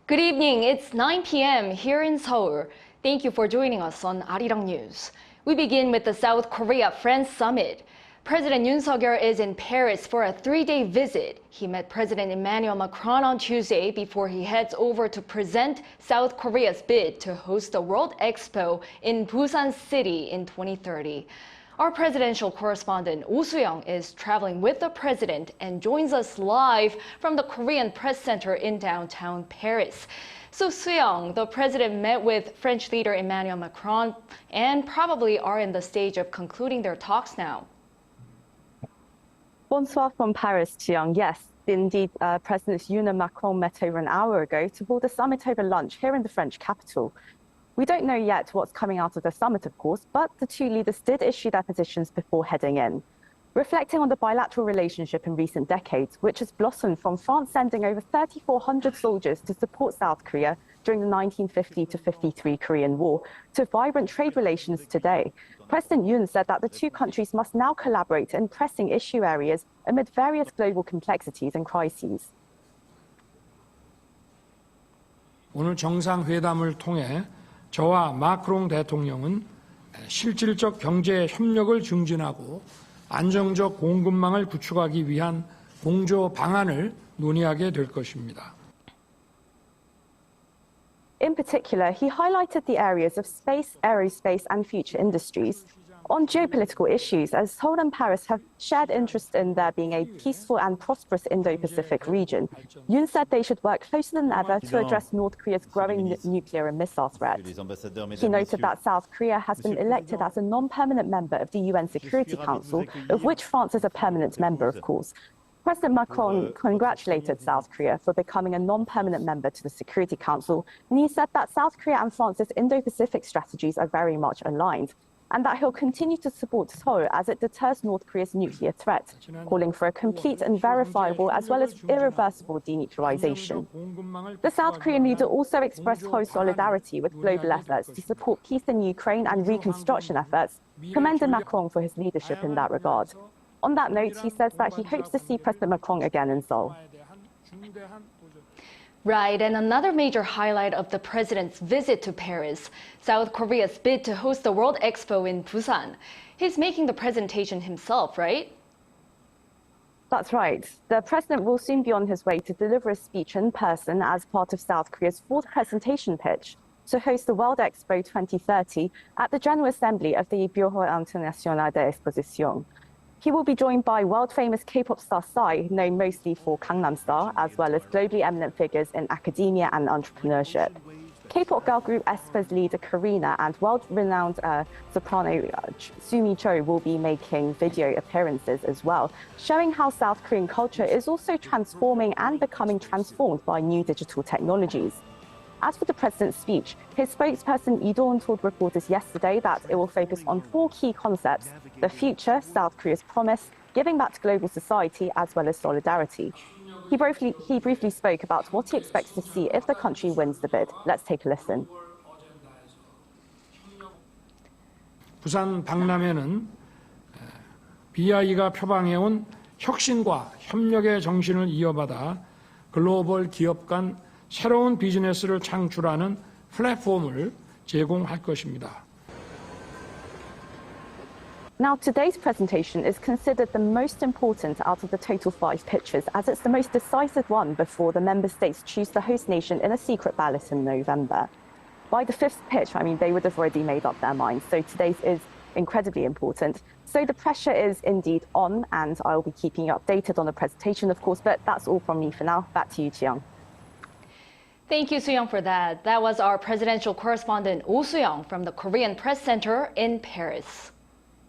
Good evening. It's 9 p.m. here in Seoul. Thank you for joining us on Arirang We begin with the South Korea-France summit. President Yoon Suk Yeol is in Paris for a 3-day visit. He met President Emmanuel Macron on Tuesday before he heads over to present South Korea's bid to host the World Expo in Busan City in 2030. Our presidential correspondent Oh Soo-young is traveling with the president and joins us live from the Korean Press Center in downtown Paris. So Sooyoung, the president met with French leader Emmanuel Macron and probably are in the stage of concluding their talks now. Bonsoir from Paris, Jiyoung. Yes, indeed, President 윤-마크롱 met over an hour ago to hold a summit over lunch here in the French capital. We don't know yet what's coming out of the summit, of course, but the two leaders did issue their positions before heading in. Reflecting on the bilateral relationship in recent decades, which has blossomed from France sending over 3,400 soldiers to support South Korea during the 1950 to 53 Korean War, to vibrant trade relations today, President Yoon said that the two countries must now collaborate in pressing issue areas amid various global complexities and crises. 오늘 정상회담을 통해 저와 마크롱 대통령은 실질적 경제 협력을 증진하고 안정적 공급망을 구축하기 위한 공조 방안을 논의하게 될 것입니다. In particular, he highlighted the areas of space, aerospace, and future industries. On geopolitical issues, as Seoul and Paris have shared interest in there being a peaceful and prosperous Indo-Pacific region, Yoon said they should work closer than ever to address North Korea's growing nuclear and missile threat. He noted that South Korea has been elected as a non-permanent member of the UN Security Council, of which France is a permanent member, of course. President Macron congratulated South Korea for becoming a non-permanent member to the Security Council, and he said that South Korea and France's Indo-Pacific strategies are very much aligned, and that he'll continue to support Seoul as it deters North Korea's nuclear threat, calling for a complete and verifiable as well as irreversible denuclearization. The South Korean leader also expressed Seoul's solidarity with global efforts to support peace in Ukraine and reconstruction efforts, commending Macron for his leadership in that regard. On that note, he says that he hopes to see President Macron again in Seoul. Right, and another major highlight of the president's visit to Paris, South Korea's bid to host the World Expo in Busan. He's making the presentation himself, right? That's right. The president will soon be on his way to deliver a speech in person as part of South Korea's fourth presentation pitch to host the World Expo 2030 at the General Assembly of the Bureau International d'Exposition. He will be joined by world-famous K-pop star Psy, known mostly for Gangnam Style, as well as globally eminent figures in academia and entrepreneurship. K-pop girl group aespa's leader Karina and world-renowned soprano Sumi Cho will be making video appearances as well, showing how South Korean culture is also transforming and becoming transformed by new digital technologies. As for the president's speech, his spokesperson Lee Do-won told reporters yesterday that it will focus on 4 key concepts: the future, South Korea's promise, giving back to global society, as well as solidarity. He briefly spoke about what he expects to see if the country wins the bid. Let's take a listen. 부산 박람회는 BI가 표방해온 혁신과 협력의 정신을 이어받아 글로벌 기업 간 새로운 비즈니스를 창출하는 플랫폼을 제공할 것입니다. Now, today's presentation is considered the most important out of the total 5 pitches, as it's the most decisive one before the member states choose the host nation in a secret ballot in November. By the 5th pitch, they would have already made up their minds, so today's is incredibly important. So the pressure is indeed on, and I'll be keeping you updated on the presentation, of course, but that's all from me for now. Back to you, Jiyoung. Thank you, Sooyoung, for that. That was our presidential correspondent Oh Soo-young from the Korean Press Center in Paris.